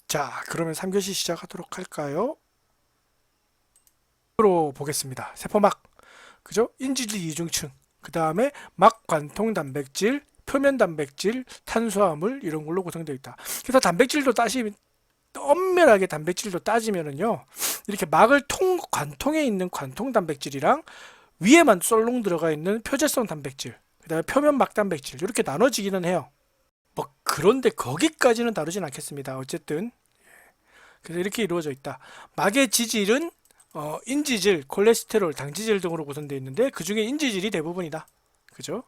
자, 그러면 3교시 시작하도록 할까요? 으로 보겠습니다. 세포막, 그죠? 인지질 이중층, 그 다음에 막 관통 단백질, 표면 단백질, 탄수화물 이런 걸로 구성되어 있다. 그래서 단백질도 엄밀하게 단백질도 따지면은요, 이렇게 막을 관통에 있는 관통 단백질이랑 위에만 썰렁 들어가 있는 표재성 단백질, 그 다음에 표면 막 단백질 이렇게 나눠지기는 해요. 뭐 그런데 거기까지는 다루진 않겠습니다. 어쨌든 그래서 이렇게 이루어져 있다. 막의 지질은 인지질, 콜레스테롤, 당지질 등으로 구성되어 있는데 그 중에 인지질이 대부분이다. 그죠?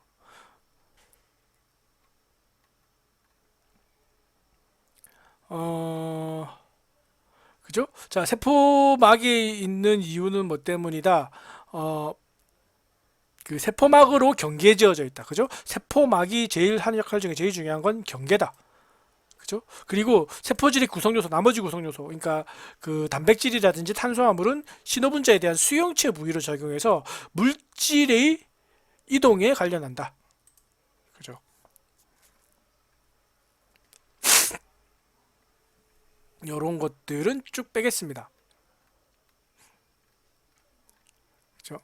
어, 그죠? 자, 세포막이 있는 이유는 뭐 때문이다? 어, 그 세포막으로 경계에 지어져 있다. 그죠? 세포막이 제일 하는 역할 중에 제일 중요한 건 경계다. 그죠? 그리고 세포질의 구성요소, 나머지 구성요소, 그러니까 그 단백질이라든지 탄수화물은 신호분자에 대한 수용체 부위로 작용해서 물질의 이동에 관련한다. 그죠? 이런 것들은 쭉 빼겠습니다. 그죠?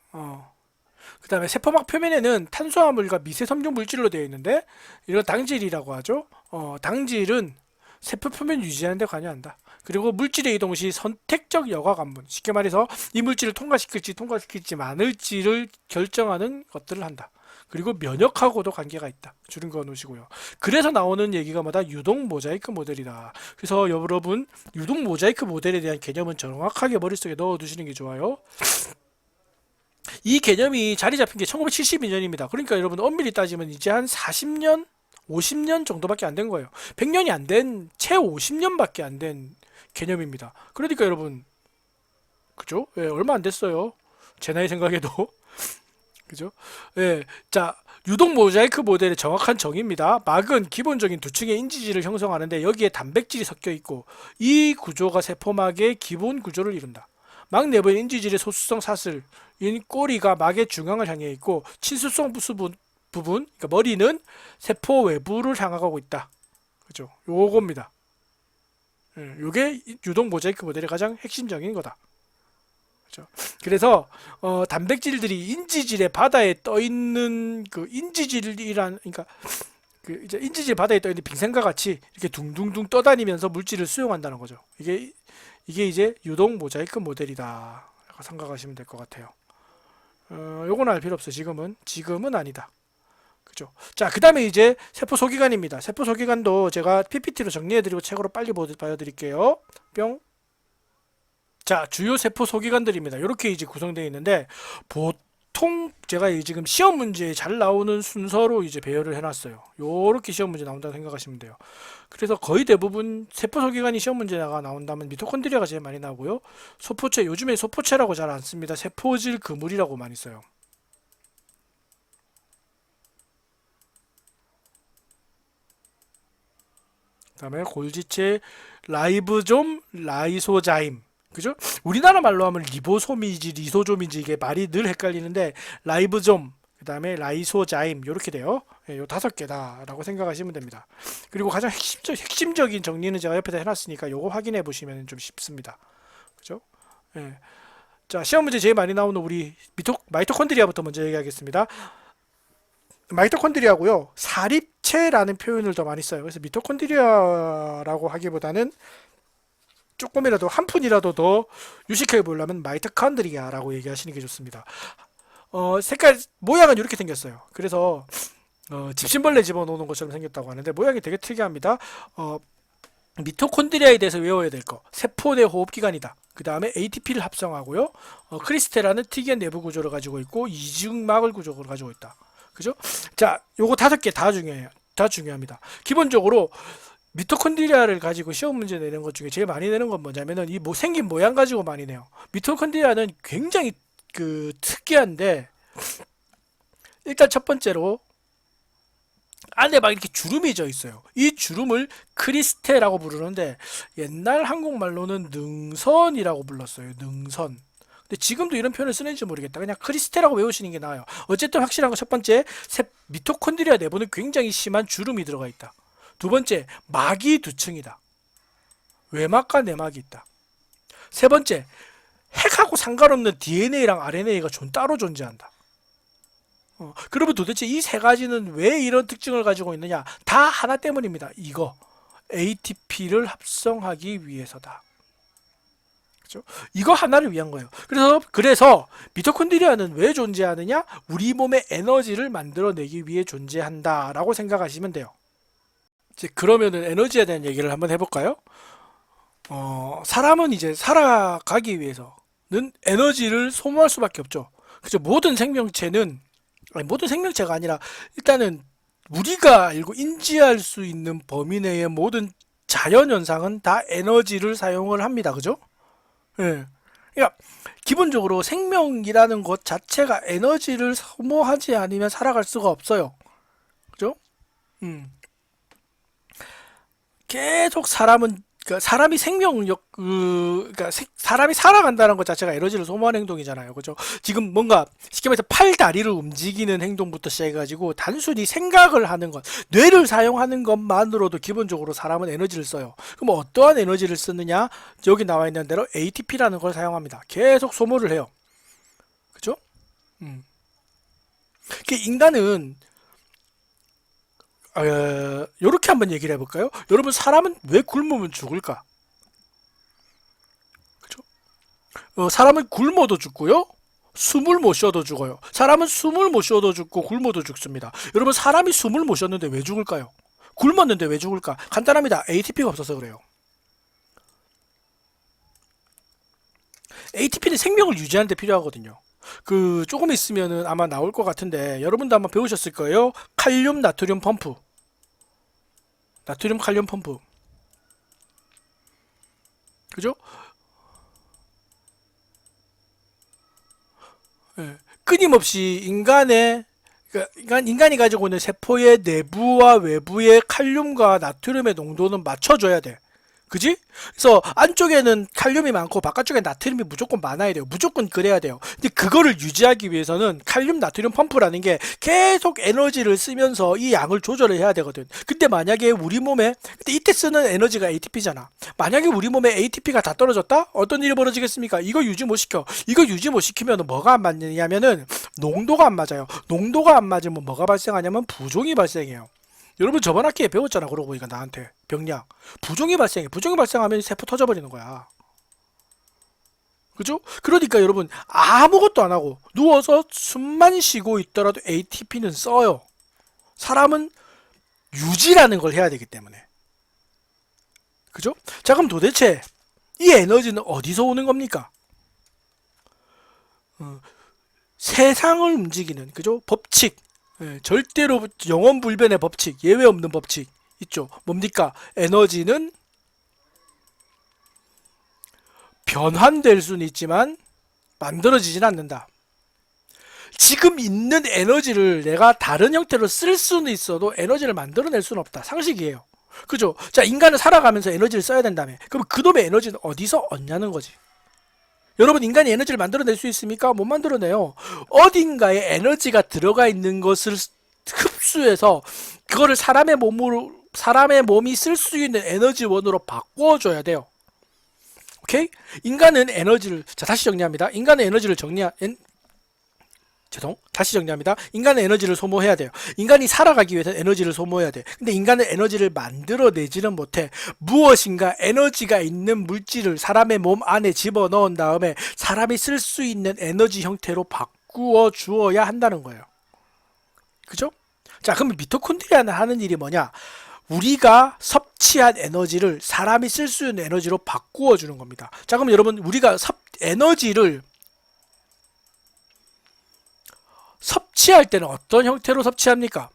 그 다음에 세포막 표면에는 탄수화물과 미세섬유 물질로 되어 있는데 이런 당질이라고 하죠. 당질은 세포 표면 유지하는 데 관여한다. 그리고 물질의 이동 시 선택적 여과 관문, 쉽게 말해서 이 물질을 통과시킬지 말을지를 결정하는 것들을 한다. 그리고 면역하고도 관계가 있다. 줄은 거 놓으시고요. 그래서 나오는 얘기가 뭐다? 유동 모자이크 모델이다. 그래서 여러분 유동 모자이크 모델에 대한 개념은 정확하게 머릿속에 넣어 두시는 게 좋아요. 이 개념이 자리 잡힌 게 1972년입니다. 그러니까 여러분 엄밀히 따지면 이제 한 40년, 50년 정도밖에 안 된 거예요. 100년이 안 된, 채 50년밖에 안 된 개념입니다. 그러니까 여러분, 그죠? 예, 얼마 안 됐어요. 제 나이 생각에도. 그죠? 예, 자, 유독 모자이크 모델의 정확한 정의입니다. 막은 기본적인 두 층의 인지질을 형성하는데 여기에 단백질이 섞여 있고 이 구조가 세포막의 기본 구조를 이룬다. 막 내부의 인지질의 소수성 사슬인 꼬리가 막의 중앙을 향해 있고 친수성 부분, 그러니까 머리는 세포 외부를 향하고 있다. 그죠? 요겁니다. 예, 요게 유독 모자이크 모델의 가장 핵심적인 거다. 그죠? 그래서 단백질들이 인지질의 바다에 떠 있는 그 인지질이란 그러니까 그 이제 인지질 바다에 떠 있는 빙산과 같이 이렇게 둥둥둥 떠다니면서 물질을 수용한다는 거죠. 이게 이제 유독 모자이크 모델이다. 라고 생각하시면 될 것 같아요. 요건 알 필요 없어. 지금은 아니다. 그죠? 자, 그 다음에 이제 세포 소기관입니다. 세포 소기관도 제가 PPT로 정리해드리고 책으로 빨리 봐드릴게요. 뿅. 자, 주요 세포 소기관들입니다. 이렇게 이제 구성되어 있는데 보통 제가 지금 시험 문제에 잘 나오는 순서로 이제 배열을 해놨어요. 요렇게 시험 문제 나온다고 생각하시면 돼요. 그래서 거의 대부분 세포 소기관이 시험 문제가 나온다면 미토콘드리아가 제일 많이 나오고요. 소포체, 요즘에 소포체라고 잘 안 씁니다. 세포질 그물이라고 많이 써요. 그다음에 골지체, 라이브좀, 라이소자임. 그죠? 우리나라 말로 하면 리보솜이지 리소좀이지 이게 말이 늘 헷갈리는데 라이브좀, 그다음에 라이소자임 이렇게 돼요. 예, 요 다섯 개다라고 생각하시면 됩니다. 그리고 가장 핵심적인 정리는 제가 옆에다 해놨으니까 요거 확인해 보시면 좀 쉽습니다. 그죠? 예. 자, 시험 문제 제일 많이 나오는 우리 마이토콘드리아부터 먼저 얘기하겠습니다. 마이토콘드리아고요. 사립체라는 표현을 더 많이 써요. 그래서 미토콘드리아라고 하기보다는 조금이라도 한 푼이라도 더 유식하게 보려면 마이토콘드리아라고 얘기하시는 게 좋습니다. 색깔 모양은 이렇게 생겼어요. 그래서 집신벌레 집어넣는 것처럼 생겼다고 하는데 모양이 되게 특이합니다. 미토콘드리아에 대해서 외워야 될 거. 세포 내 호흡기관이다. 그 다음에 ATP를 합성하고요. 크리스테라는 특이한 내부 구조를 가지고 있고 이중막을 구조를 가지고 있다. 그죠? 자, 요거 다섯 개 다 중요해요. 다 중요합니다. 기본적으로 미토콘드리아를 가지고 시험 문제 내는 것 중에 제일 많이 내는 건 뭐냐면은 이 생긴 모양 가지고 많이 내요. 미토콘드리아는 굉장히 그 특이한데 일단 첫 번째로 안에 막 이렇게 주름이 져 있어요. 이 주름을 크리스테라고 부르는데 옛날 한국말로는 능선이라고 불렀어요. 능선. 근데 지금도 이런 표현을 쓰는지 모르겠다. 그냥 크리스테라고 외우시는 게 나아요. 어쨌든 확실한 건 첫 번째, 미토콘드리아 내부는 굉장히 심한 주름이 들어가 있다. 두 번째, 막이 두 층이다. 외막과 내막이 있다. 세 번째, 핵하고 상관없는 DNA랑 RNA가 따로 존재한다. 그러면 도대체 이 세 가지는 왜 이런 특징을 가지고 있느냐? 다 하나 때문입니다. 이거 ATP를 합성하기 위해서다. 그렇죠? 이거 하나를 위한 거예요. 그래서 미토콘드리아는 왜 존재하느냐? 우리 몸의 에너지를 만들어내기 위해 존재한다라고 생각하시면 돼요. 이제 그러면은 에너지에 대한 얘기를 한번 해볼까요? 사람은 이제 살아가기 위해서는 에너지를 소모할 수밖에 없죠. 그죠? 모든 생명체가 아니라 일단은 우리가 알고 인지할 수 있는 범위 내의 모든 자연현상은 다 에너지를 사용을 합니다. 그죠? 예. 그러니까 기본적으로 생명이라는 것 자체가 에너지를 소모하지 않으면 살아갈 수가 없어요. 그죠? 음. 계속 사람이 사람이 살아간다는 것 자체가 에너지를 소모하는 행동이잖아요. 그죠? 지금 뭔가 쉽게 말해서 팔 다리를 움직이는 행동부터 시작해가지고 단순히 생각을 하는 것, 뇌를 사용하는 것만으로도 기본적으로 사람은 에너지를 써요. 그럼 어떠한 에너지를 쓰느냐? 여기 나와 있는 대로 ATP라는 걸 사용합니다. 계속 소모를 해요. 그죠? 인간은 요렇게 한번 얘기를 해볼까요? 여러분, 사람은 왜 굶으면 죽을까? 그죠? 사람은 굶어도 죽고요. 숨을 못 쉬어도 죽어요. 사람은 숨을 못 쉬어도 죽고 굶어도 죽습니다. 여러분, 사람이 숨을 못 쉬었는데 왜 죽을까요? 굶었는데 왜 죽을까? 간단합니다. ATP가 없어서 그래요. ATP는 생명을 유지하는 데 필요하거든요. 조금 있으면은 아마 나올 것 같은데 여러분도 아마 배우셨을 거예요. 칼륨 나트륨 펌프. 나트륨 칼륨 펌프. 그죠? 예. 끊임없이 인간이 가지고 있는 세포의 내부와 외부의 칼륨과 나트륨의 농도는 맞춰줘야 돼. 그지? 그래서 안쪽에는 칼륨이 많고 바깥쪽에 나트륨이 무조건 많아야 돼요. 무조건 그래야 돼요. 근데 그거를 유지하기 위해서는 칼륨 나트륨 펌프라는 게 계속 에너지를 쓰면서 이 양을 조절을 해야 되거든. 근데 만약에 우리 몸에 이때 쓰는 에너지가 ATP잖아. 만약에 우리 몸에 ATP가 다 떨어졌다? 어떤 일이 벌어지겠습니까? 이거 유지 못 시켜. 이거 유지 못 시키면 뭐가 안 맞느냐면은 농도가 안 맞아요. 농도가 안 맞으면 뭐가 발생하냐면 부종이 발생해요. 여러분, 저번 학기에 배웠잖아. 그러고 보니까 나한테 병량 부종이 발생해. 부종이 발생하면 세포 터져버리는 거야. 그죠? 그러니까 여러분, 아무것도 안 하고 누워서 숨만 쉬고 있더라도 ATP는 써요. 사람은 유지라는 걸 해야 되기 때문에. 그죠? 자, 그럼 도대체 이 에너지는 어디서 오는 겁니까? 세상을 움직이는, 그죠? 법칙, 절대로 영원불변의 법칙, 예외 없는 법칙 있죠. 뭡니까? 에너지는 변환될 수는 있지만 만들어지진 않는다. 지금 있는 에너지를 내가 다른 형태로 쓸 수는 있어도 에너지를 만들어낼 수는 없다. 상식이에요. 그죠? 자, 인간은 살아가면서 에너지를 써야 된다며. 그럼 그놈의 에너지는 어디서 얻냐는 거지. 여러분, 인간이 에너지를 만들어낼 수 있습니까? 못 만들어내요. 어딘가에 에너지가 들어가 있는 것을 흡수해서 그거를 사람의 몸이 쓸 수 있는 에너지원으로 바꿔줘야 돼요. 오케이? 인간은 에너지를, 자, 다시 정리합니다. 인간은 에너지를 소모해야 돼요. 인간이 살아가기 위해서 에너지를 소모해야 돼. 근데 인간은 에너지를 만들어내지는 못해. 무엇인가 에너지가 있는 물질을 사람의 몸 안에 집어넣은 다음에 사람이 쓸 수 있는 에너지 형태로 바꾸어 주어야 한다는 거예요. 그죠? 자, 그럼 미토콘드리아는 하는 일이 뭐냐? 우리가 섭취한 에너지를 사람이 쓸 수 있는 에너지로 바꾸어 주는 겁니다. 자, 그럼 여러분, 우리가 에너지를 섭취할 때는 어떤 형태로 섭취합니까?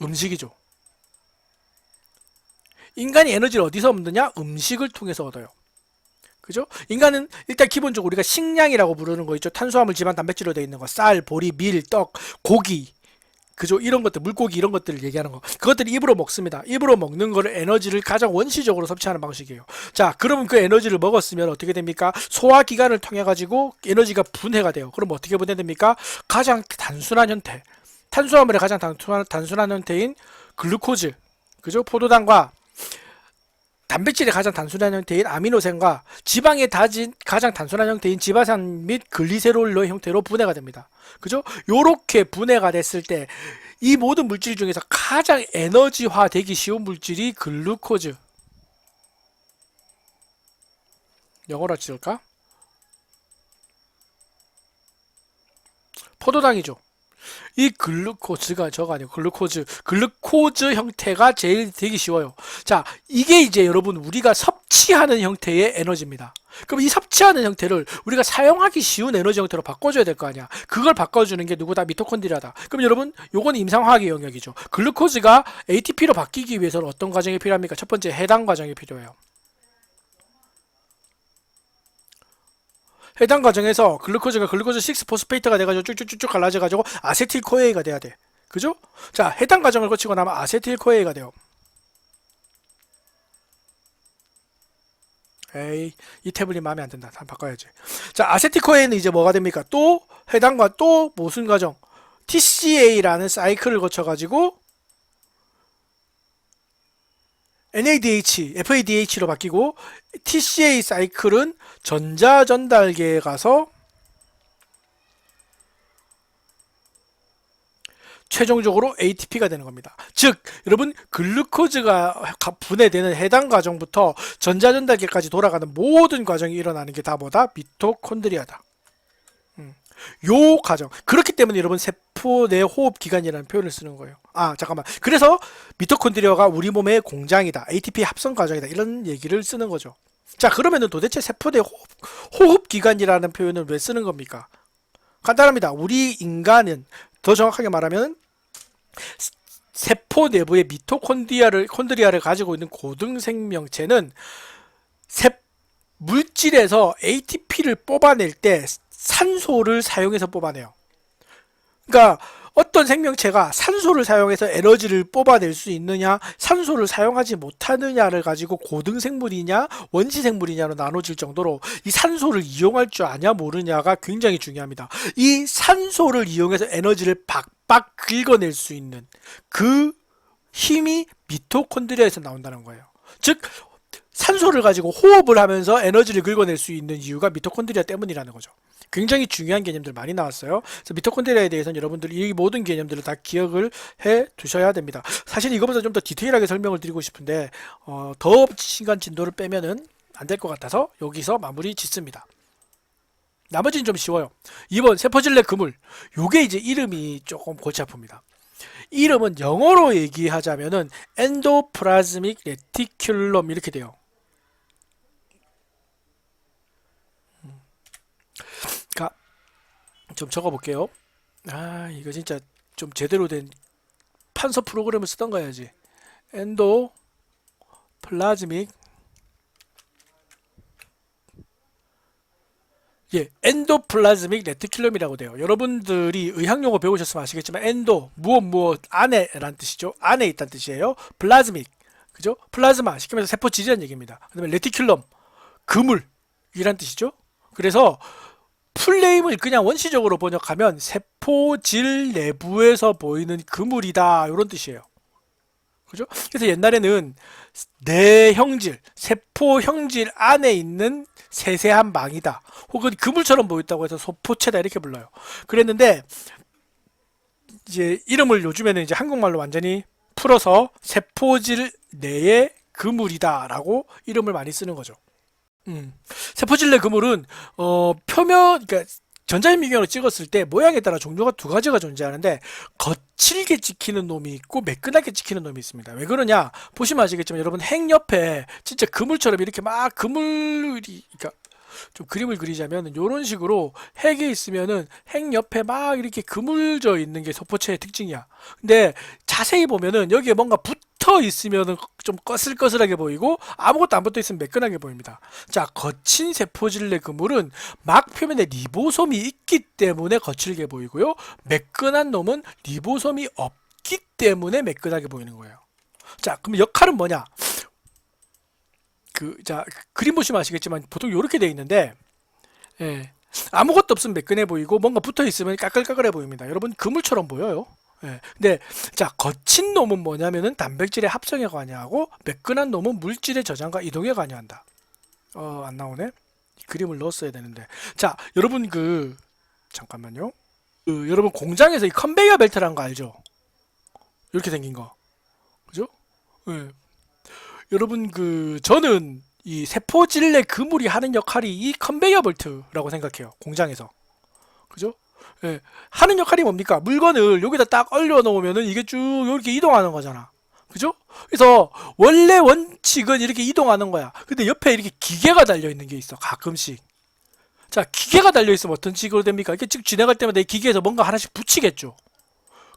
음식이죠. 인간이 에너지를 어디서 얻느냐? 음식을 통해서 얻어요. 그죠? 인간은 일단 기본적으로 우리가 식량이라고 부르는 거 있죠. 탄수화물, 지방, 단백질로 되어 있는 거. 쌀, 보리, 밀, 떡, 고기. 그죠? 이런 것들, 물고기 이런 것들을 얘기하는 거. 그것들을 입으로 먹습니다. 입으로 먹는 거를 에너지를 가장 원시적으로 섭취하는 방식이에요. 자, 그러면 그 에너지를 먹었으면 어떻게 됩니까? 소화기관을 통해 가지고 에너지가 분해가 돼요. 그럼 어떻게 분해됩니까? 가장 단순한 형태. 탄수화물의 가장 단순한 형태인 글루코즈. 그죠? 포도당과 단백질의 가장 단순한 형태인 아미노산과 지방의 가장 단순한 형태인 지바산 및 글리세롤의 형태로 분해가 됩니다. 그죠? 요렇게 분해가 됐을 때 이 모든 물질 중에서 가장 에너지화 되기 쉬운 물질이 글루코즈. 영어로 찍을까? 포도당이죠. 이 글루코즈가 저거 아니에요. 글루코즈 형태가 제일 되기 쉬워요. 자, 이게 이제 여러분 우리가 섭취하는 형태의 에너지입니다. 그럼 이 섭취하는 형태를 우리가 사용하기 쉬운 에너지 형태로 바꿔줘야 될 거 아니야. 그걸 바꿔주는 게 누구다? 미토콘드리아다. 그럼 여러분 요건 임상화학의 영역이죠. 글루코즈가 ATP로 바뀌기 위해서는 어떤 과정이 필요합니까? 첫 번째 해당 과정이 필요해요. 해당 과정에서 글루코즈가 글루코즈 6포스페이트가 돼가지고 쭉쭉쭉 갈라져가지고 아세틸코에이가 돼야 돼. 그죠? 자, 해당 과정을 거치고 나면 아세틸코에이가 돼요. 에이, 이 태블릿 마음에 안 든다. 한번 바꿔야지. 자, 아세틸코에이는 이제 뭐가 됩니까? 또 해당과 또 무슨 과정? TCA라는 사이클을 거쳐가지고 NADH, FADH로 바뀌고 TCA 사이클은 전자전달계에 가서 최종적으로 ATP가 되는 겁니다. 즉, 여러분 글루코즈가 분해되는 해당 과정부터 전자전달계까지 돌아가는 모든 과정이 일어나는 게 다 뭐다? 미토콘드리아다. 요 과정. 그렇기 때문에 여러분 세포 내 호흡기관이라는 표현을 쓰는 거예요. 아, 잠깐만. 그래서 미토콘드리아가 우리 몸의 공장이다. ATP 합성 과정이다. 이런 얘기를 쓰는 거죠. 자, 그러면은 도대체 세포 내 호흡기관이라는 표현을 왜 쓰는 겁니까? 간단합니다. 우리 인간은 더 정확하게 말하면 세포 내부의 콘드리아를 가지고 있는 고등생명체는 물질에서 ATP를 뽑아낼 때 산소를 사용해서 뽑아내요. 그러니까 어떤 생명체가 산소를 사용해서 에너지를 뽑아낼 수 있느냐, 산소를 사용하지 못하느냐를 가지고 고등생물이냐, 원시생물이냐로 나눠질 정도로 이 산소를 이용할 줄 아냐 모르냐가 굉장히 중요합니다. 이 산소를 이용해서 에너지를 박박 긁어낼 수 있는 그 힘이 미토콘드리아에서 나온다는 거예요. 즉 산소를 가지고 호흡을 하면서 에너지를 긁어낼 수 있는 이유가 미토콘드리아 때문이라는 거죠. 굉장히 중요한 개념들 많이 나왔어요. 그래서 미토콘드리아에 대해서는 여러분들이 이 모든 개념들을 다 기억을 해 두셔야 됩니다. 사실 이거보다 좀 더 디테일하게 설명을 드리고 싶은데 더 시간 진도를 빼면은 안 될 것 같아서 여기서 마무리 짓습니다. 나머지는 좀 쉬워요. 2번 세포질내 그물. 요게 이제 이름이 조금 골치 아픕니다. 이름은 영어로 얘기하자면은 엔도플라즈믹 레티큘럼 이렇게 돼요. 좀 적어볼게요. 아, 이거 진짜 좀 제대로 된 판서 프로그램을 쓰던 거야지. 엔도플라즈믹 엔도플라즈믹 레티큘럼이라고 돼요. 여러분들이 의학용어 배우셨으면 아시겠지만 엔도 무엇 안에란 뜻이죠. 안에 있다는 뜻이에요. 플라즈믹 그죠? 플라즈마 쉽게 말해서 세포질이라는 얘기입니다. 그다음에 레티큘럼 그물이란 뜻이죠. 그래서 풀네임을 그냥 원시적으로 번역하면 세포질 내부에서 보이는 그물이다 이런 뜻이에요. 그죠? 그래서 옛날에는 내형질, 세포 형질 안에 있는 세세한 망이다. 혹은 그물처럼 보였다고 해서 소포체다 이렇게 불러요. 그랬는데 이제 이름을 요즘에는 이제 한국말로 완전히 풀어서 세포질 내의 그물이다라고 이름을 많이 쓰는 거죠. 세포질 내 그물은 표면 그러니까 전자현미경으로 찍었을 때 모양에 따라 종류가 두 가지가 존재하는데 거칠게 찍히는 놈이 있고 매끈하게 찍히는 놈이 있습니다. 왜 그러냐? 보시면 아시겠지만 여러분 핵 옆에 진짜 그물처럼 이렇게 막 그물이 그러니까 좀 그림을 그리자면 이런 식으로 핵이 있으면은 핵 옆에 막 이렇게 그물져 있는 게 소포체의 특징이야. 근데 자세히 보면은 여기에 뭔가 붙어 있으면은 좀 거슬거슬하게 보이고 아무것도 안 붙어 있으면 매끈하게 보입니다. 자, 거친 세포질 내 그물은 막 표면에 리보솜이 있기 때문에 거칠게 보이고요. 매끈한 놈은 리보솜이 없기 때문에 매끈하게 보이는 거예요. 자, 그럼 역할은 뭐냐? 자, 그림 보시면 아시겠지만 보통 이렇게 돼 있는데 아무것도 없으면 매끈해 보이고 뭔가 붙어 있으면 까끌까끌해 보입니다. 여러분 그물처럼 보여요. 근데 자, 거친 놈은 뭐냐면은 단백질의 합성에 관여하고 매끈한 놈은 물질의 저장과 이동에 관여한다. 안 나오네. 그림을 넣었어야 되는데. 자, 여러분 잠깐만요. 여러분 공장에서 이 컨베이어 벨트라는 거 알죠? 이렇게 생긴 거. 그죠? 예. 여러분 저는 이 세포질내 그물이 하는 역할이 이 컨베이어 벨트라고 생각해요. 공장에서. 그죠? 예. 하는 역할이 뭡니까? 물건을 여기다 딱 얼려 놓으면은 이게 쭉 이렇게 이동하는 거잖아. 그죠? 그래서 원래 원칙은 이렇게 이동하는 거야. 근데 옆에 이렇게 기계가 달려 있는 게 있어. 가끔씩. 자, 기계가 달려 있으면 어떤 식으로 됩니까? 이렇게 쭉 지나갈 때마다 이 기계에서 뭔가 하나씩 붙이겠죠.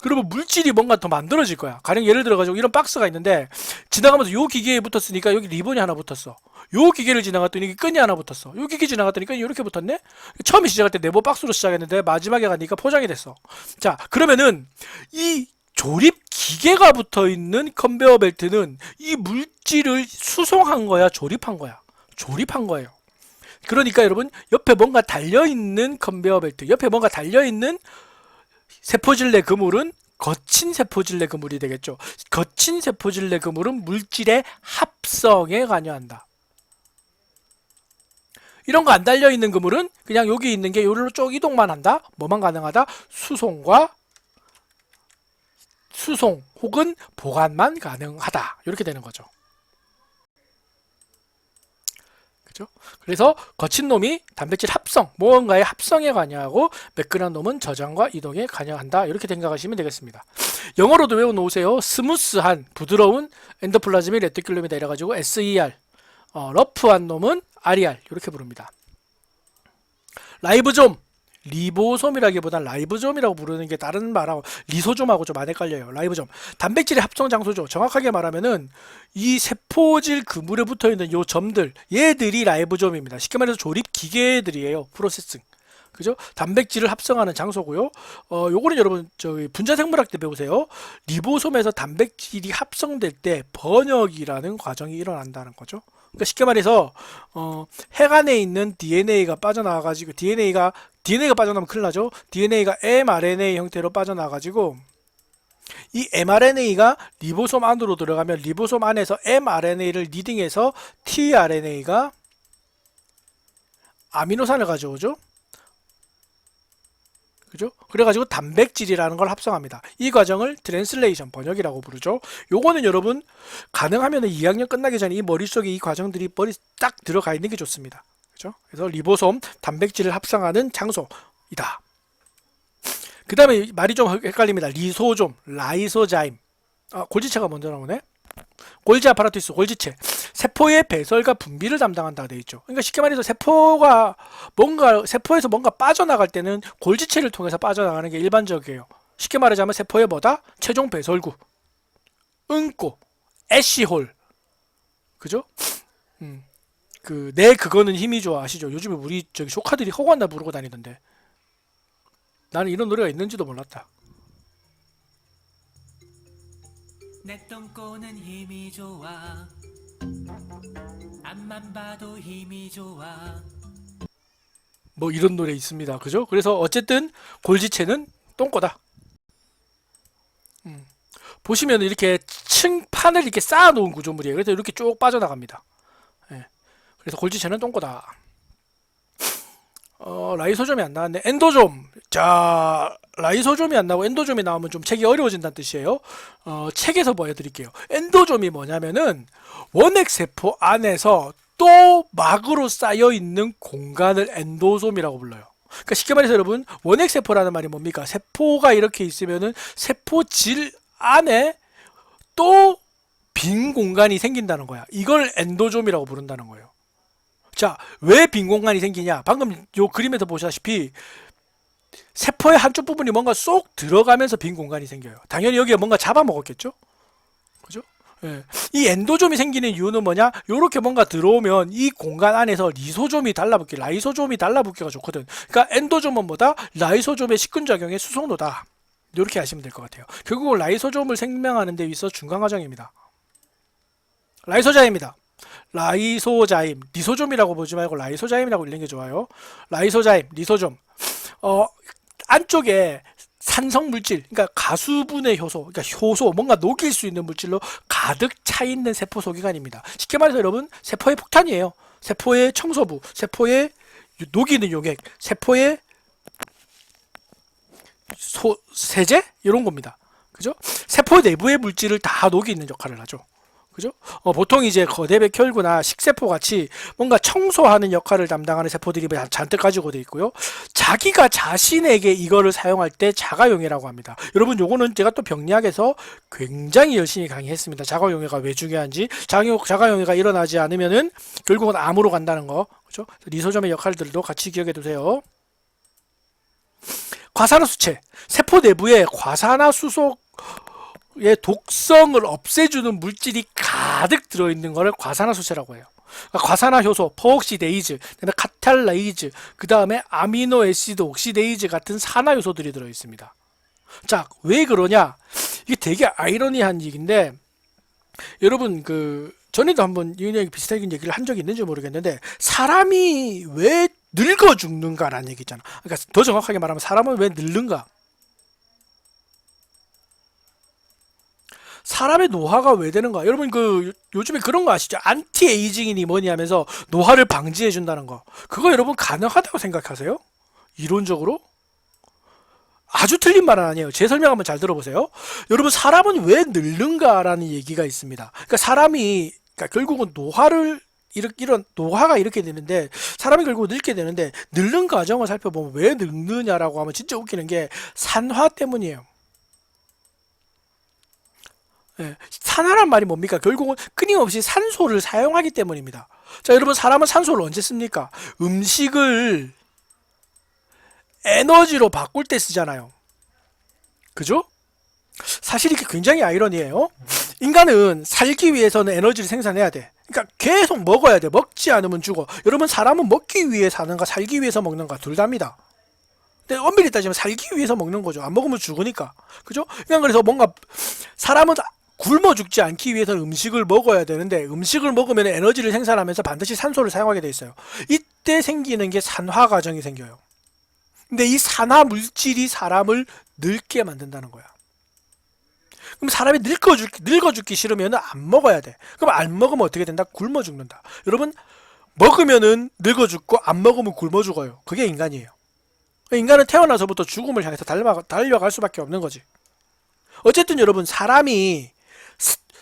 그러면 물질이 뭔가 더 만들어질 거야. 가령 예를 들어 가지고 이런 박스가 있는데 지나가면서 요 기계에 붙었으니까 여기 리본이 하나 붙었어. 요 기계를 지나갔더니 이게 끈이 하나 붙었어. 요 기계 지나갔더니 끈이 이렇게 붙었네. 처음에 시작할 때 네모 박스로 시작했는데 마지막에 가니까 포장이 됐어. 자, 그러면은 이 조립 기계가 붙어 있는 컨베어 벨트는 이 물질을 수송한 거야, 조립한 거야? 조립한 거예요. 그러니까 여러분, 옆에 뭔가 달려 있는 컨베어 벨트, 옆에 뭔가 달려 있는 세포질내 그물은 거친 세포질내 그물이 되겠죠. 거친 세포질내 그물은 물질의 합성에 관여한다. 이런 거 안 달려 있는 그물은 그냥 여기 있는 게 요리로 쭉 이동만 한다. 뭐만 가능하다? 수송 혹은 보관만 가능하다. 이렇게 되는 거죠. 그죠? 그래서 거친 놈이 단백질 합성, 무언가의 합성에 관여하고 매끈한 놈은 저장과 이동에 관여한다. 이렇게 생각하시면 되겠습니다. 영어로도 외워놓으세요. 스무스한, 부드러운 엔도플라즈미 레티큘럼이다 이래가지고 SER, 러프한 놈은 RER 이렇게 부릅니다. 라이보솜, 리보솜이라기보단 라이보솜이라고 부르는 게 다른 말하고 리소솜하고 좀 안 헷갈려요. 라이보솜, 단백질의 합성 장소죠. 정확하게 말하면은 이 세포질 그물에 붙어 있는 요 점들, 얘들이 라이보솜입니다. 쉽게 말해서 조립 기계들이에요. 프로세싱. 그죠? 단백질을 합성하는 장소고요. 요거는 여러분 저기 분자생물학 때 배우세요. 리보솜에서 단백질이 합성될 때 번역이라는 과정이 일어난다는 거죠. 그러니까 쉽게 말해서 핵 안에 있는 DNA가 빠져나와가지고 DNA가 빠져나오면 큰일 나죠. DNA가 mRNA 형태로 빠져나와가지고 이 mRNA가 리보솜 안으로 들어가면 리보솜 안에서 mRNA를 리딩해서 tRNA가 아미노산을 가져오죠. 그죠? 그래가지고 단백질이라는 걸 합성합니다. 이 과정을 트랜슬레이션, 번역이라고 부르죠. 요거는 여러분 가능하면 2학년 끝나기 전에 이 머릿속에 이 과정들이 머리 딱 들어가 있는 게 좋습니다. 그죠? 그래서 리보솜, 단백질을 합성하는 장소이다. 그 다음에 말이 좀 헷갈립니다. 리소솜, 라이소자임. 골지체가 먼저 나오네. 골지 아파라투스, 골지체. 세포의 배설과 분비를 담당한다 되어 있죠. 그러니까 쉽게 말해서 세포에서 뭔가 빠져나갈 때는 골지체를 통해서 빠져나가는 게 일반적이에요. 쉽게 말하자면 세포의 뭐다? 최종 배설구, 응고, 애쉬홀. 그죠? 그거는 힘이 좋아 아시죠? 요즘에 우리 저기 조카들이 허구한다 부르고 다니던데. 나는 이런 노래가 있는지도 몰랐다. 내 똥꼬는 힘이 좋아. 앞만 봐도 힘이 좋아. 뭐 이런 노래 있습니다. 그죠? 그래서 어쨌든 골지체는 똥꼬다. 보시면 이렇게 층판을 이렇게 쌓아놓은 구조물이에요. 그래서 이렇게 쭉 빠져나갑니다. 예. 그래서 골지체는 똥꼬다. 라이소좀이 안 나왔네. 엔도좀. 자, 라이소좀이 안 나오고 엔도좀이 나오면 좀 책이 어려워진다는 뜻이에요. 책에서 보여드릴게요. 엔도좀이 뭐냐면은 원핵세포 안에서 또 막으로 쌓여 있는 공간을 엔도솜이라고 불러요. 그러니까 쉽게 말해서 여러분, 원핵세포라는 말이 뭡니까? 세포가 이렇게 있으면은 세포질 안에 또 빈 공간이 생긴다는 거야. 이걸 엔도좀이라고 부른다는 거예요. 자, 왜 빈 공간이 생기냐? 방금 요 그림에서 보시다시피 세포의 한쪽 부분이 뭔가 쏙 들어가면서 빈 공간이 생겨요. 당연히 여기에 뭔가 잡아먹었겠죠? 그죠? 예. 이 엔도좀이 생기는 이유는 뭐냐? 요렇게 뭔가 들어오면 이 공간 안에서 리소좀이 달라붙기, 라이소좀이 달라붙기가 좋거든. 그러니까 엔도좀은 뭐다? 라이소좀의 식근작용의 수송로다. 이렇게 아시면 될 것 같아요. 결국 라이소좀을 생명하는 데 있어 중간 과정입니다. 라이소자임입니다. 라이소자임, 리소좀이라고 보지 말고 라이소자임이라고 읽는 게 좋아요. 라이소자임, 리소좀. 안쪽에 산성 물질, 그러니까 가수분해 효소, 그러니까 효소, 뭔가 녹일 수 있는 물질로 가득 차 있는 세포 소기관입니다. 쉽게 말해서 여러분, 세포의 폭탄이에요. 세포의 청소부, 세포의 녹이는 용액, 세포의 세제 이런 겁니다. 그죠? 세포 내부의 물질을 다 녹이는 역할을 하죠. 그죠? 보통 이제 거대 백혈구나 식세포 같이 뭔가 청소하는 역할을 담당하는 세포들이 잔뜩 가지고 돼 있고요. 자기가 자신에게 이거를 사용할 때 자가용해라고 합니다. 여러분 요거는 제가 또 병리학에서 굉장히 열심히 강의했습니다. 자가용해가 왜 중요한지, 자가용해가 일어나지 않으면은 결국은 암으로 간다는 거. 그죠? 리소점의 역할들도 같이 기억해 두세요. 과산화수체, 세포 내부에 과산화수소 의 독성을 없애주는 물질이 가득 들어있는 것을 과산화수체라고 해요. 그러니까 과산화효소, 퍼옥시데이즈, 그다음에 카탈레이즈, 그 다음에 아미노애시드 옥시데이즈 같은 산화요소들이 들어있습니다. 자, 왜 그러냐? 이게 되게 아이러니한 얘기인데, 여러분 전에도 한번 이 비슷한 얘기를 한 적이 있는지 모르겠는데, 사람이 왜 늙어 죽는가라는 얘기 있잖아. 그러니까 더 정확하게 말하면 사람은 왜 늙는가? 사람의 노화가 왜 되는가? 여러분 요즘에 그런 거 아시죠? 안티에이징이니 뭐니 하면서 노화를 방지해 준다는 거. 그거 여러분 가능하다고 생각하세요? 이론적으로? 아주 틀린 말은 아니에요. 제 설명 한번 잘 들어보세요. 여러분 사람은 왜 늙는가라는 얘기가 있습니다. 그러니까 결국은 이런 노화가 이렇게 되는데, 사람이 결국 늙게 되는데, 늙는 과정을 살펴보면 왜 늙느냐라고 하면 진짜 웃기는 게 산화 때문이에요. 예, 산화란 말이 뭡니까? 결국은 끊임없이 산소를 사용하기 때문입니다. 자, 여러분 사람은 산소를 언제 씁니까? 음식을 에너지로 바꿀 때 쓰잖아요. 그죠? 사실 이게 굉장히 아이러니해요. 인간은 살기 위해서는 에너지를 생산해야 돼. 그러니까 계속 먹어야 돼. 먹지 않으면 죽어. 여러분 사람은 먹기 위해 사는가 살기 위해서 먹는가 둘 다입니다. 근데 엄밀히 따지면 살기 위해서 먹는 거죠. 안 먹으면 죽으니까. 그죠? 그냥 그래서 뭔가 사람은 굶어 죽지 않기 위해서는 음식을 먹어야 되는데, 음식을 먹으면 에너지를 생산하면서 반드시 산소를 사용하게 돼 있어요. 이때 생기는 게 산화 과정이 생겨요. 근데 이 산화 물질이 사람을 늙게 만든다는 거야. 그럼 사람이 늙어 죽기 싫으면 안 먹어야 돼. 그럼 안 먹으면 어떻게 된다? 굶어 죽는다. 여러분, 먹으면은 늙어 죽고 안 먹으면 굶어 죽어요. 그게 인간이에요. 인간은 태어나서부터 죽음을 향해서 달려갈 수밖에 없는 거지. 어쨌든 여러분, 사람이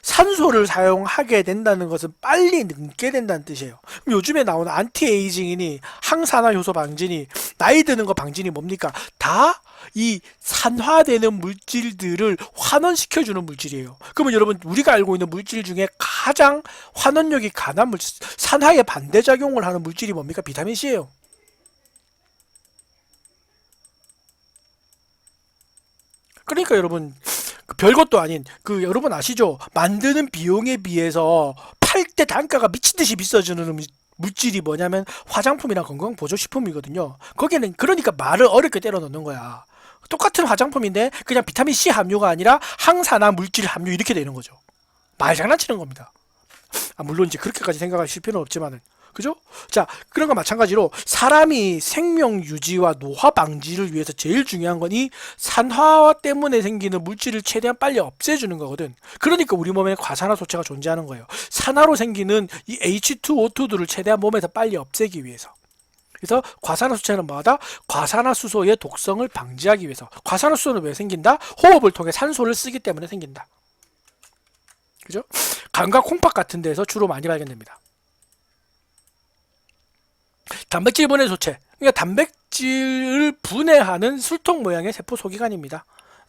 산소를 사용하게 된다는 것은 빨리 늙게 된다는 뜻이에요. 그럼 요즘에 나오는 안티에이징이니 항산화 효소 방지니 나이 드는 거 방지니 뭡니까? 다 이 산화되는 물질들을 환원시켜주는 물질이에요. 그러면 여러분 우리가 알고 있는 물질 중에 가장 환원력이 강한 물질, 산화에 반대작용을 하는 물질이 뭡니까? 비타민 C예요. 그러니까 여러분 별것도 아닌 여러분 아시죠? 만드는 비용에 비해서 팔 때 단가가 미친 듯이 비싸지는 물질이 뭐냐면 화장품이나 건강보조식품이거든요. 거기는 그러니까 말을 어렵게 때려 넣는 거야. 똑같은 화장품인데 그냥 비타민 C 함유가 아니라 항산화 물질 함유 이렇게 되는 거죠. 말 장난치는 겁니다. 물론 이제 그렇게까지 생각하실 필요는 없지만은. 그죠? 자, 그런 거 마찬가지로 사람이 생명 유지와 노화 방지를 위해서 제일 중요한 건 이 산화 때문에 생기는 물질을 최대한 빨리 없애주는 거거든. 그러니까 우리 몸에 과산화소체가 존재하는 거예요. 산화로 생기는 이 H2O2들을 최대한 몸에서 빨리 없애기 위해서. 그래서 과산화수소는 뭐하다? 과산화수소의 독성을 방지하기 위해서. 과산화수소는 왜 생긴다? 호흡을 통해 산소를 쓰기 때문에 생긴다. 그죠? 감각 콩팥 같은 데서 주로 많이 발견됩니다. 단백질 분해 소체. 그러니까 단백질을 분해하는 술통 모양의 세포 소기관입니다.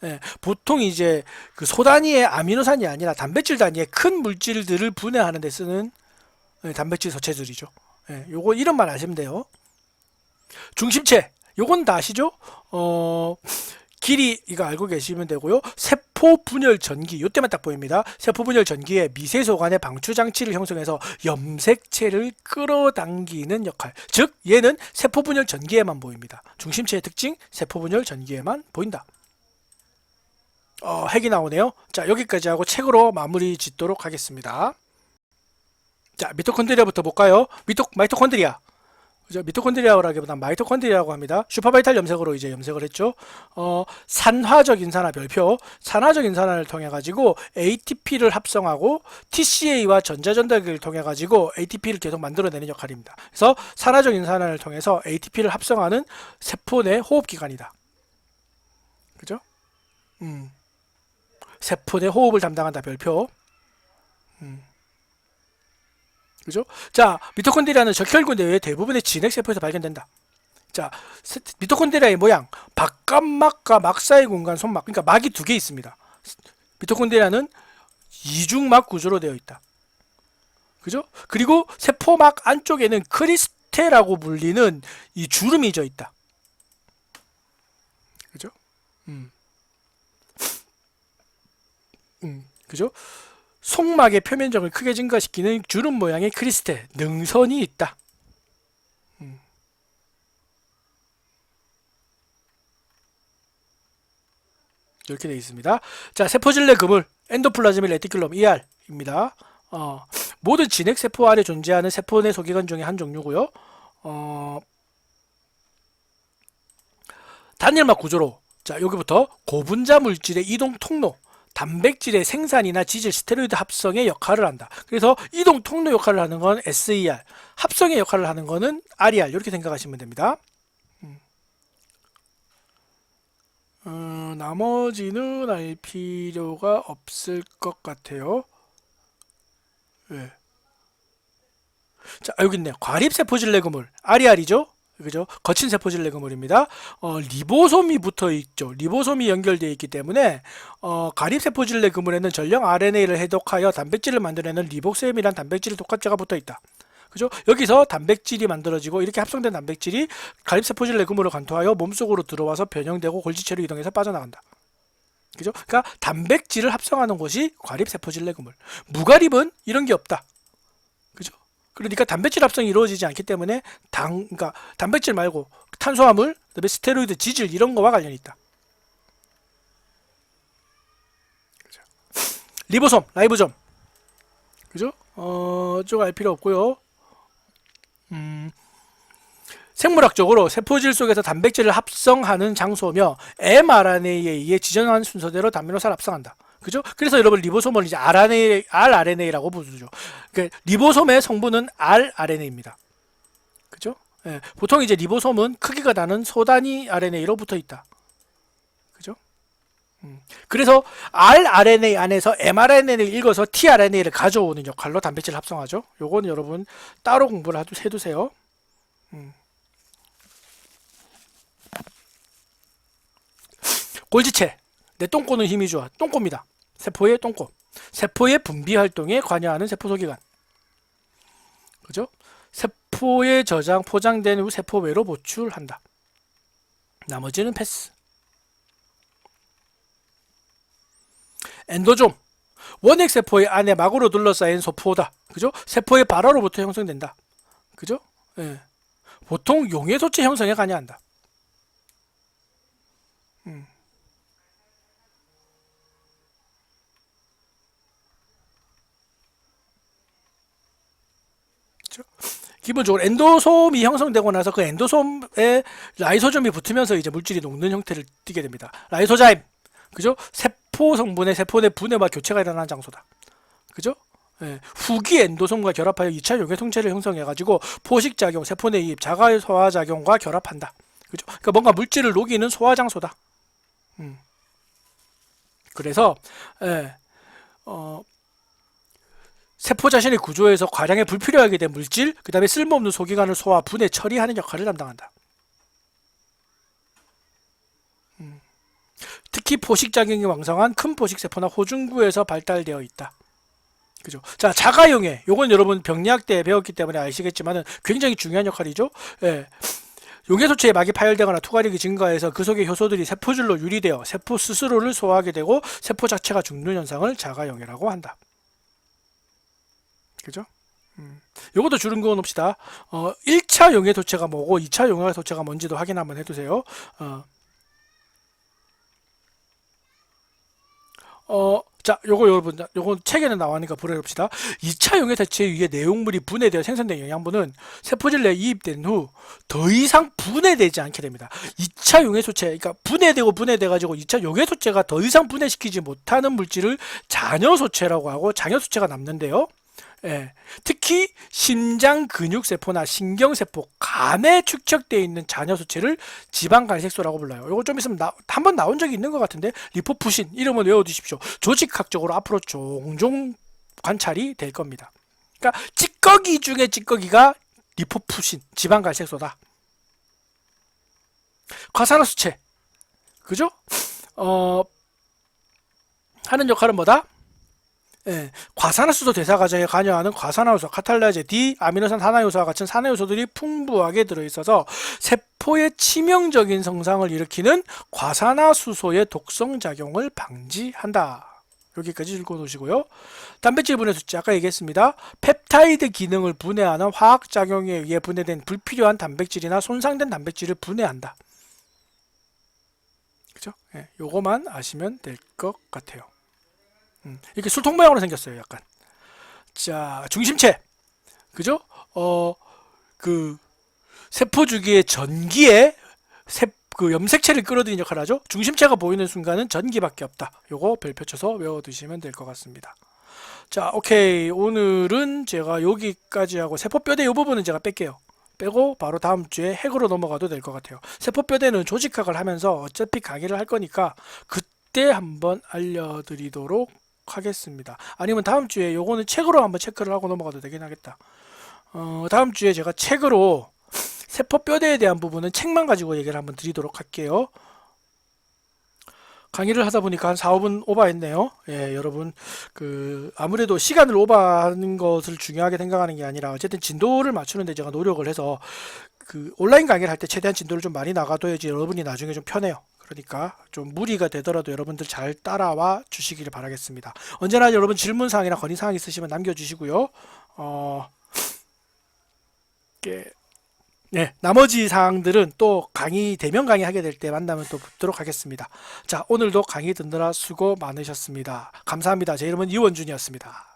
예, 보통 이제 소 단위의 아미노산이 아니라 단백질 단위의 큰 물질들을 분해하는 데 쓰는 단백질 소체들이죠. 예, 요거 이름만 아시면 돼요. 중심체. 요건 다 아시죠? 길이 이거 알고 계시면 되고요. 세포 분열 전기 요때만 딱 보입니다. 세포 분열 전기에 미세소관의 방출 장치를 형성해서 염색체를 끌어당기는 역할. 즉 얘는 세포 분열 전기에만 보입니다. 중심체의 특징 세포 분열 전기에만 보인다. 핵이 나오네요. 자, 여기까지 하고 책으로 마무리 짓도록 하겠습니다. 자, 미토콘드리아부터 볼까요? 마이토콘드리아. 그죠? 미토콘드리아라기보다 마이토콘드리아라고 합니다. 슈퍼바이탈 염색으로 이제 염색을 했죠. 산화적 인산화 별표, 산화적 인산화를 통해 가지고 ATP를 합성하고 TCA와 전자전달기를 통해 가지고 ATP를 계속 만들어내는 역할입니다. 그래서 산화적 인산화를 통해서 ATP를 합성하는 세포 내 호흡기관이다. 그죠? 세포 내 호흡을 담당한다 별표. 그죠? 자, 미토콘드리아는 적혈구 내외의 대부분의 진핵세포에서 발견된다. 자, 미토콘드리아의 모양, 바깥막과 막 사이 공간 손막, 그러니까 막이 두 개 있습니다. 미토콘드리아는 이중막 구조로 되어 있다. 그죠? 그리고 세포막 안쪽에는 크리스테라고 불리는 이 주름이 져 있다. 그죠? 그죠? 속막의 표면적을 크게 증가시키는 주름 모양의 크리스테, 능선이 있다. 이렇게 되어 있습니다. 자, 세포질내 그물, 엔도플라즈밀 레티큘럼 ER입니다. 모든 진핵세포 안에 존재하는 세포 내 소기관 중에 한 종류고요. 단일막 구조로, 자, 여기부터 고분자 물질의 이동 통로, 단백질의 생산이나 지질, 스테로이드 합성의 역할을 한다. 그래서 이동 통로 역할을 하는 건 SER, 합성의 역할을 하는 거는 RER, 이렇게 생각하시면 됩니다. 나머지는 알 필요가 없을 것 같아요. 네. 자, 여기 있네요. 과립세포질내 그물, RER이죠? 그죠? 거친 세포질내 그물입니다. 리보솜이 붙어 있죠. 리보솜이 연결되어 있기 때문에 가립세포질내 그물에는 전령 RNA를 해독하여 단백질을 만들어내는 리보솜이란 단백질 독합제가 붙어 있다. 그죠? 여기서 단백질이 만들어지고 이렇게 합성된 단백질이 가립세포질내 그물을 관통하여 몸속으로 들어와서 변형되고 골지체로 이동해서 빠져나간다. 그죠? 그러니까 단백질을 합성하는 곳이 과립세포질내 그물. 무가립은 이런 게 없다. 그죠? 그러니까 단백질 합성이 이루어지지 않기 때문에 그러니까 단백질 말고 탄수화물, 그다음에 스테로이드, 지질 이런 거와 관련이 있다. 그죠? 리보솜, 라이보솜. 그죠? 좀 알 필요 없고요. 생물학적으로 세포질 속에서 단백질을 합성하는 장소며 mRNA에 의해 지정한 순서대로 단미노사를 합성한다. 그죠? 그래서 여러분 리보솜을 이제 rRNA라고 부르죠. 그러니까 리보솜의 성분은 rRNA입니다. 그죠? 예, 보통 이제 리보솜은 크기가 나는 소단위 RNA로 붙어 있다. 그죠? 그래서 rRNA 안에서 mRNA를 읽어서 tRNA를 가져오는 역할로 단백질을 합성하죠. 요건 여러분 따로 공부를 해두세요. 골지체, 내 똥꼬는 힘이 좋아. 똥꼬입니다. 세포의 똥꼬. 세포의 분비 활동에 관여하는 세포 소기관. 그죠? 세포에 저장, 포장된 후 세포 외로 보출한다. 나머지는 패스. 엔도좀. 원핵 세포의 안에 막으로 둘러싸인 소포다. 그죠? 세포의 발화로부터 형성된다. 그죠? 예. 보통 용해 소체 형성에 관여한다. 기본적으로 엔도솜이 형성되고 나서 그 엔도솜에 라이소즘이 붙으면서 이제 물질이 녹는 형태를 띠게 됩니다. 라이소자임, 그죠? 세포 성분의 세포 내 분해와 교체가 일어나는 장소다. 그죠? 예, 후기 엔도솜과 결합하여 2차 용해 통체를 형성해가지고 포식작용, 세포 내 이입, 자가 소화작용과 결합한다. 그죠? 그러니까 뭔가 물질을 녹이는 소화 장소다. 그래서 세포 자신의 구조에서 과량의 불필요하게 된 물질, 그 다음에 쓸모없는 소기관을 소화, 분해, 처리하는 역할을 담당한다. 특히 포식작용이 왕성한 큰 포식세포나 호중구에서 발달되어 있다. 그죠? 자, 자가용해. 요건 여러분 병리학 때 배웠기 때문에 아시겠지만은 굉장히 중요한 역할이죠. 예. 용해소체에 막이 파열되거나 투과력이 증가해서 그 속의 효소들이 세포질로 유리되어 세포 스스로를 소화하게 되고 세포 자체가 죽는 현상을 자가용해라고 한다. 그죠? 요것도 줄은 그어 놓읍시다. 1차 용해 도체가 뭐고 2차 용해 도체가 뭔지도 확인 한번 해두세요. 자, 요거 여러분, 요거 책에는 나와니까 보내봅시다. 2차 용해사체에 의해 내용물이 분해되어 생성된 영양분은 세포질 내에 이입된 후 더 이상 분해되지 않게 됩니다. 2차 용해소체, 그러니까 분해돼가지고 2차 용해소체가 더 이상 분해시키지 못하는 물질을 잔여소체라고 하고 잔여소체가 남는데요. 예, 특히 심장 근육세포나 신경세포, 간에 축적되어 있는 잔여소체를 지방갈색소라고 불러요. 이거 좀 있으면 한번 나온 적이 있는 것 같은데, 리포푸신 이름은 외워두십시오. 조직학적으로 앞으로 종종 관찰이 될 겁니다. 그러니까 찌꺼기 중에 찌꺼기가 리포푸신, 지방갈색소다. 과산화수체, 그죠? 하는 역할은 뭐다? 예, 과산화수소 대사 과정에 관여하는 과산화효소, 카탈라제, D, 아미노산 산화효소와 같은 산화효소들이 풍부하게 들어있어서 세포의 치명적인 성상을 일으키는 과산화수소의 독성작용을 방지한다. 여기까지 읽어놓으시고요. 단백질 분해 수치, 아까 얘기했습니다. 펩타이드 기능을 분해하는 화학작용에 의해 분해된 불필요한 단백질이나 손상된 단백질을 분해한다. 그죠? 예, 요거만 아시면 될 것 같아요. 이렇게 술통 모양으로 생겼어요, 약간. 자, 중심체. 그죠? 그, 세포 주기의 전기에 그 염색체를 끌어들이는 역할을 하죠. 중심체가 보이는 순간은 전기밖에 없다. 요거 별표 쳐서 외워두시면 될 것 같습니다. 자, 오케이. 오늘은 제가 여기까지 하고, 세포뼈대 요 부분은 제가 뺄게요. 빼고 바로 다음 주에 핵으로 넘어가도 될 것 같아요. 세포뼈대는 조직학을 하면서 어차피 강의를 할 거니까 그때 한번 알려드리도록 하겠습니다. 아니면 다음 주에 요거는 책으로 한번 체크를 하고 넘어가도 되긴 하겠다. 다음 주에 제가 책으로 세포뼈대에 대한 부분은 책만 가지고 얘기를 한번 드리도록 할게요. 강의를 하다 보니까 한 4, 5분 오버했네요. 예, 여러분, 아무래도 시간을 오버하는 것을 중요하게 생각하는 게 아니라 어쨌든 진도를 맞추는데 제가 노력을 해서 온라인 강의를 할 때 최대한 진도를 좀 많이 나가둬야지 여러분이 나중에 좀 편해요. 그러니까 좀 무리가 되더라도 여러분들 잘 따라와 주시기를 바라겠습니다. 언제나 여러분 질문사항이나 건의사항 있으시면 남겨주시고요. 네, 나머지 사항들은 또 대면 강의 하게 될 때 만나면 또 뵙도록 하겠습니다. 자, 오늘도 강의 듣느라 수고 많으셨습니다. 감사합니다. 제 이름은 이원준이었습니다.